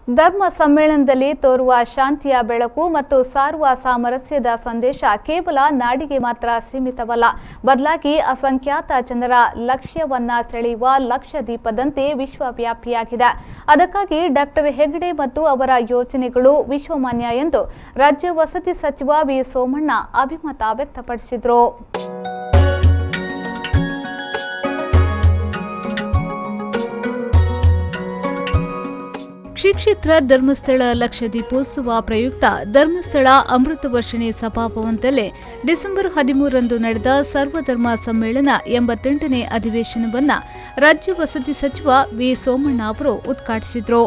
ಧರ್ಮ ಸಮ್ಮೇಳನದಲ್ಲಿ ತೋರುವ ಶಾಂತಿಯ ಬೆಳಕು ಮತ್ತು ಸಾರುವ ಸಾಮರಸ್ಯದ ಸಂದೇಶ ಕೇವಲ ನಾಡಿಗೆ ಮಾತ್ರ ಸೀಮಿತವಲ್ಲ, ಬದಲಾಗಿ ಅಸಂಖ್ಯಾತ ಜನರ ಲಕ್ಷ್ಯವನ್ನ ಸೆಳೆಯುವ ಲಕ್ಷದೀಪದಂತೆ ವಿಶ್ವವ್ಯಾಪಿಯಾಗಿದೆ. ಅದಕ್ಕಾಗಿ ಡಾಕ್ಟರ್ ಹೆಗ್ಡೆ ಮತ್ತು ಅವರ ಯೋಜನೆಗಳು ವಿಶ್ವಮಾನ್ಯ ಎಂದು ರಾಜ್ಯ ವಸತಿ ಸಚಿವ ವಿ ಸೋಮಣ್ಣ ಅಭಿಮತ ವ್ಯಕ್ತಪಡಿಸಿದರು. ಶ್ರೀ ಕ್ಷೇತ್ರ ಧರ್ಮಸ್ಥಳ ಲಕ್ಷದೀಪೋತ್ಸವ ಪ್ರಯುಕ್ತ ಧರ್ಮಸ್ಥಳ ಅಮೃತ ವರ್ಷಿಣಿ ಸಭಾಭವನದಲ್ಲಿ ಡಿಸೆಂಬರ್ 13ರಂದು ನಡೆದ ಸರ್ವಧರ್ಮ ಸಮ್ಮೇಳನ 88ನೇ ಅಧಿವೇಶನವನ್ನು ರಾಜ್ಯ ವಸತಿ ಸಚಿವ ವಿ ಸೋಮಣ್ಣ ಅವರು ಉದ್ಘಾಟಿಸಿದರು.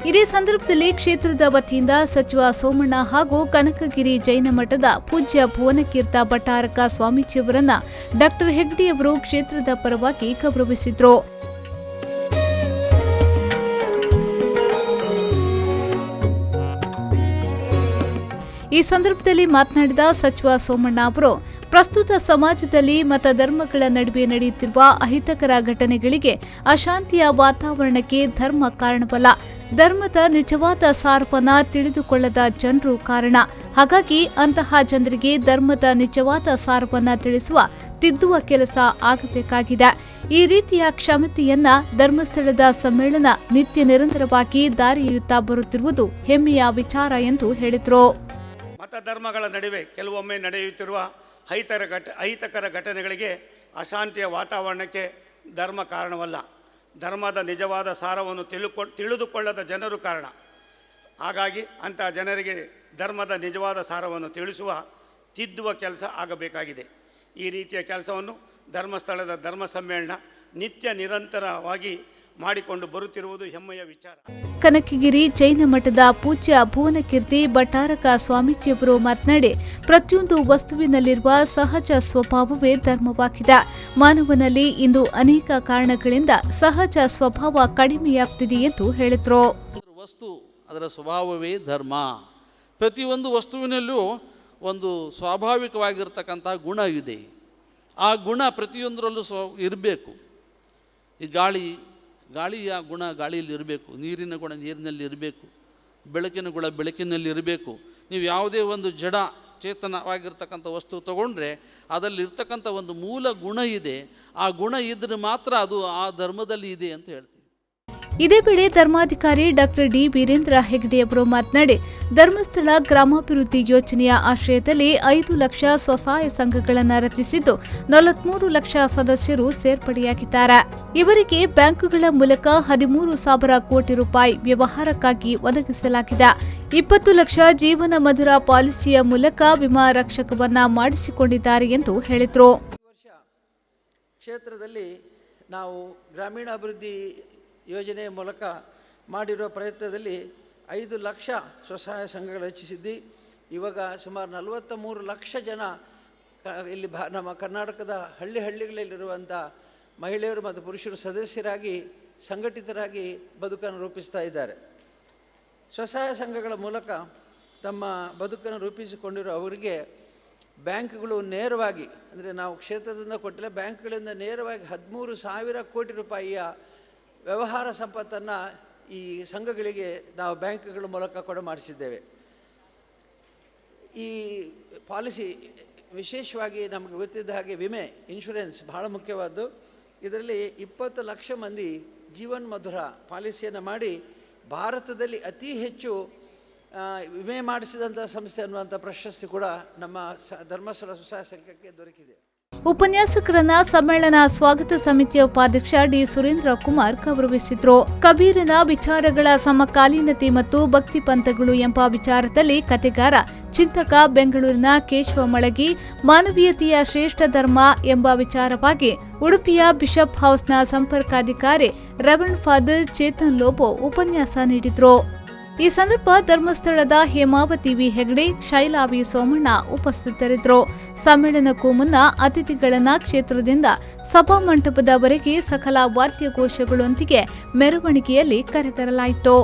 ಇದೇ ಸಂದರ್ಭದಲ್ಲಿ ಕ್ಷೇತ್ರದ ವತಿಯಿಂದ ಸಚಿವ ಸೋಮಣ್ಣ ಹಾಗೂ ಕನಕಗಿರಿ ಜೈನ ಮಠದ ಪೂಜ್ಯ ಭುವನಕೀರ್ತ ಭಟ್ಟಾರಕ ಸ್ವಾಮೀಜಿಯವರನ್ನ ಡಾಕ್ಟರ್ ಹೆಗ್ಡೆಯವರು ಕ್ಷೇತ್ರದ ಪರವಾಗಿ ಗೌರವಿಸಿದರು. ಈ ಸಂದರ್ಭದಲ್ಲಿ ಮಾತನಾಡಿದ ಸಚಿವ ಸೋಮಣ್ಣ ಅವರು, ಪ್ರಸ್ತುತ ಸಮಾಜದಲ್ಲಿ ಮತ ಧರ್ಮಗಳ ನಡುವೆ ನಡೆಯುತ್ತಿರುವ ಅಹಿತಕರ ಘಟನೆಗಳಿಗೆ, ಅಶಾಂತಿಯ ವಾತಾವರಣಕ್ಕೆ ಧರ್ಮ ಕಾರಣವಲ್ಲ, ಧರ್ಮದ ನಿಜವಾದ ಸಾರವನ್ನ ತಿಳಿದುಕೊಳ್ಳದ ಜನರು ಕಾರಣ. ಹಾಗಾಗಿ ಅಂತಹ ಜನರಿಗೆ ಧರ್ಮದ ನಿಜವಾದ ಸಾರವನ್ನ ತಿಳಿಸುವ, ತಿದ್ದುವ ಕೆಲಸ ಆಗಬೇಕಾಗಿದೆ. ಈ ರೀತಿಯ ಕ್ಷಮತೆಯನ್ನ ಧರ್ಮಸ್ಥಳದ ಸಮ್ಮೇಳನ ನಿತ್ಯ ನಿರಂತರವಾಗಿ ದಾರಿಯುತ್ತಾ ಬರುತ್ತಿರುವುದು ಹೆಮ್ಮೆಯ ವಿಚಾರ ಎಂದು ಹೇಳಿದರು. ಮತ ಧರ್ಮಗಳ ನಡುವೆ ಕೆಲವೊಮ್ಮೆ ನಡೆಯುತ್ತಿರುವ ಅಹಿತಕರ ಘಟನೆಗಳಿಗೆ, ಅಶಾಂತಿಯ ವಾತಾವರಣಕ್ಕೆ ಧರ್ಮ ಕಾರಣವಲ್ಲ, ಧರ್ಮದ ನಿಜವಾದ ಸಾರವನ್ನು ತಿಳಿದುಕೊಳ್ಳದ ಜನರು ಕಾರಣ. ಹಾಗಾಗಿ ಅಂತಹ ಜನರಿಗೆ ಧರ್ಮದ ನಿಜವಾದ ಸಾರವನ್ನು ತಿಳಿಸುವ, ತಿದ್ದುವ ಕೆಲಸ ಆಗಬೇಕಾಗಿದೆ. ಈ ರೀತಿಯ ಕೆಲಸವನ್ನು ಧರ್ಮಸ್ಥಳದ ಧರ್ಮ ಸಮ್ಮೇಳನ ನಿತ್ಯ ನಿರಂತರವಾಗಿ ಮಾಡಿಕೊಂಡು ಬರುತ್ತಿರುವುದು ಹೆಮ್ಮೆಯ ವಿಚಾರ. ಕನಕಗಿರಿ ಜೈನ ಮಠದ ಪೂಜ್ಯ ಭುವನಕೀರ್ತಿ ಭಟ್ಟಾರಕ ಸ್ವಾಮೀಜಿಯವರು ಮಾತನಾಡಿ, ಪ್ರತಿಯೊಂದು ವಸ್ತುವಿನಲ್ಲಿರುವ ಸಹಜ ಸ್ವಭಾವವೇ ಧರ್ಮವಾಗಿದೆ. ಮಾನವನಲ್ಲಿ ಇಂದು ಅನೇಕ ಕಾರಣಗಳಿಂದ ಸಹಜ ಸ್ವಭಾವ ಕಡಿಮೆಯಾಗುತ್ತಿದೆ ಎಂದು ಹೇಳಿದರು. ವಸ್ತು ಅದರ ಸ್ವಭಾವವೇ ಧರ್ಮ. ಪ್ರತಿಯೊಂದು ವಸ್ತುವಿನಲ್ಲೂ ಒಂದು ಸ್ವಾಭಾವಿಕವಾಗಿರ್ತಕ್ಕಂಥ ಗುಣ ಇದೆ. ಆ ಗುಣ ಪ್ರತಿಯೊಂದರಲ್ಲೂ ಇರಬೇಕು. ಈ ಗಾಳಿಯ ಗುಣ ಗಾಳಿಯಲ್ಲಿ ಇರಬೇಕು, ನೀರಿನ ಗುಣ ನೀರಿನಲ್ಲಿ ಇರಬೇಕು, ಬೆಳಕಿನ ಗುಣ ಬೆಳಕಿನಲ್ಲಿ ಇರಬೇಕು. ನೀವು ಯಾವುದೇ ಒಂದು ಜಡ ಚೇತನವಾಗಿರ್ತಕ್ಕಂಥ ವಸ್ತು ತಗೊಂಡ್ರೆ ಅದರಲ್ಲಿರ್ತಕ್ಕಂಥ ಒಂದು ಮೂಲ ಗುಣ ಇದೆ. ಆ ಗುಣ ಇದ್ರೆ ಮಾತ್ರ ಅದು ಆ ಧರ್ಮದಲ್ಲಿ ಇದೆ ಅಂತ ಹೇಳ್ತೀವಿ. ಇದೇ ವೇಳೆ ಧರ್ಮಾಧಿಕಾರಿ ಡಾಕ್ಟರ್ ಡಿ ವೀರೇಂದ್ರ ಹೆಗ್ಡೆಯವರು ಮಾತನಾಡಿ, ಧರ್ಮಸ್ಥಳ ಗ್ರಾಮಾಭಿವೃದ್ಧಿ ಯೋಜನೆಯ ಆಶ್ರಯದಲ್ಲಿ 5 ಲಕ್ಷ ಸ್ವಸಹಾಯ ಸಂಘಗಳನ್ನು ರಚಿಸಿದ್ದು 43 ಲಕ್ಷ ಸದಸ್ಯರು ಸೇರ್ಪಡೆಯಾಗಿದ್ದಾರೆ. ಇವರಿಗೆ ಬ್ಯಾಂಕುಗಳ ಮೂಲಕ 13,000 ಕೋಟಿ ರೂಪಾಯಿ ವ್ಯವಹಾರಕ್ಕಾಗಿ ಒದಗಿಸಲಾಗಿದೆ. 20 ಲಕ್ಷ ಜೀವನ ಮಧುರ ಪಾಲಿಸಿಯ ಮೂಲಕ ವಿಮಾ ರಕ್ಷಕವನ್ನ ಮಾಡಿಸಿಕೊಂಡಿದ್ದಾರೆ ಎಂದು ಹೇಳಿದರು. ಕ್ಷೇತ್ರದಲ್ಲಿ ನಾವು ಗ್ರಾಮೀಣಾಭಿವೃದ್ಧಿ ಯೋಜನೆಯ ಮೂಲಕ ಮಾಡಿರುವ ಪ್ರಯತ್ನದಲ್ಲಿ 5 ಲಕ್ಷ ಸ್ವಸಹಾಯ ಸಂಘಗಳು ರಚಿಸಿದ್ದು, ಇವಾಗ ಸುಮಾರು 43 ಲಕ್ಷ ಜನ ಇಲ್ಲಿ ನಮ್ಮ ಕರ್ನಾಟಕದ ಹಳ್ಳಿಗಳಲ್ಲಿರುವಂಥ ಮಹಿಳೆಯರು ಮತ್ತು ಪುರುಷರು ಸದಸ್ಯರಾಗಿ ಸಂಘಟಿತರಾಗಿ ಬದುಕನ್ನು ರೂಪಿಸ್ತಾ ಇದ್ದಾರೆ. ಸ್ವಸಹಾಯ ಸಂಘಗಳ ಮೂಲಕ ತಮ್ಮ ಬದುಕನ್ನು ರೂಪಿಸಿಕೊಂಡಿರೋ ಅವರಿಗೆ ಬ್ಯಾಂಕ್ಗಳು ನೇರವಾಗಿ, ಅಂದರೆ ನಾವು ಕ್ಷೇತ್ರದಿಂದ ಕೊಟ್ಟಿಲ್ಲ, ಬ್ಯಾಂಕ್ಗಳಿಂದ ನೇರವಾಗಿ 13,000 ಕೋಟಿ ರೂಪಾಯಿಯ ವ್ಯವಹಾರ ಸಂಪತ್ತನ್ನು ಈ ಸಂಘಗಳಿಗೆ ನಾವು ಬ್ಯಾಂಕ್ಗಳ ಮೂಲಕ ಮಾಡಿಸಿದ್ದೇವೆ. ಈ ಪಾಲಿಸಿ ವಿಶೇಷವಾಗಿ ನಮಗೆ ಗೊತ್ತಿದ್ದ ಹಾಗೆ ವಿಮೆ, ಇನ್ಶೂರೆನ್ಸ್ ಬಹಳ ಮುಖ್ಯವಾದ್ದು. ಇದರಲ್ಲಿ 20 ಲಕ್ಷ ಮಂದಿ ಜೀವನ್ ಮಧುರ ಪಾಲಿಸಿಯನ್ನು ಮಾಡಿ ಭಾರತದಲ್ಲಿ ಅತಿ ಹೆಚ್ಚು ವಿಮೆ ಮಾಡಿಸಿದಂಥ ಸಂಸ್ಥೆ ಅನ್ನುವಂಥ ಪ್ರಶಸ್ತಿ ಕೂಡ ನಮ್ಮ ಧರ್ಮಸ್ಥಳ ಸ್ವಸಹಾಯ ಸಂಘಕ್ಕೆ ದೊರಕಿದೆ. ಉಪನ್ಯಾಸಕರನ್ನ ಸಮ್ಮೇಳನ ಸ್ವಾಗತ ಸಮಿತಿಯ ಉಪಾಧ್ಯಕ್ಷ ಡಿ ಸುರೇಂದ್ರ ಕುಮಾರ್ ಗೌರವಿಸಿದ್ರು. ಕಬೀರನ ವಿಚಾರಗಳ ಸಮಕಾಲೀನತೆ ಮತ್ತು ಭಕ್ತಿ ಪಂಥಗಳು ಎಂಬ ವಿಚಾರದಲ್ಲಿ ಕಥೆಗಾರ, ಚಿಂತಕ ಬೆಂಗಳೂರಿನ ಕೇಶವ ಮಳಗಿ, ಮಾನವೀಯತೆಯ ಶ್ರೇಷ್ಠ ಧರ್ಮ ಎಂಬ ವಿಚಾರವಾಗಿ ಉಡುಪಿಯ ಬಿಷಪ್ ಹೌಸ್ನ ಸಂಪರ್ಕಾಧಿಕಾರಿ ರೆವರೆಂಡ್ ಫಾದರ್ ಚೇತನ್ ಲೋಬೋ ಉಪನ್ಯಾಸ ನೀಡಿದ್ರು. ಈ ಸಂದರ್ಭ ಧರ್ಮಸ್ಥಳದ ಹೇಮಾವತಿ ವಿ ಹೆಗ್ಡೆ, ಶೈಲಾ ವಿ ಸೋಮಣ್ಣ ಉಪಸ್ಥಿತರಿದ್ದರು. ಸಮ್ಮೇಳನಕ್ಕೂ ಮುನ್ನ ಅತಿಥಿಗಳನ್ನ ಕ್ಷೇತ್ರದಿಂದ ಸಭಾಮಂಟಪದವರೆಗೆ ಸಕಲ ವಾದ್ಯಘೋಷಗಳೊಂದಿಗೆ ಮೆರವಣಿಗೆಯಲ್ಲಿ ಕರೆತರಲಾಯಿತು.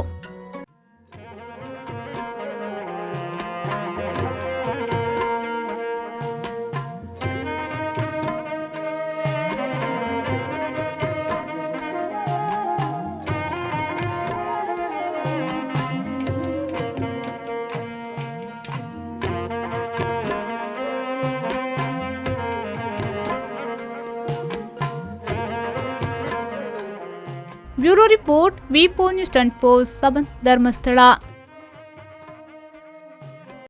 ಬ್ಯೂರೋ ರಿಪೋರ್ಟ್ ವಿ4 ನ್ಯೂಸ್ 24/7 ಧರ್ಮಸ್ಥಳ.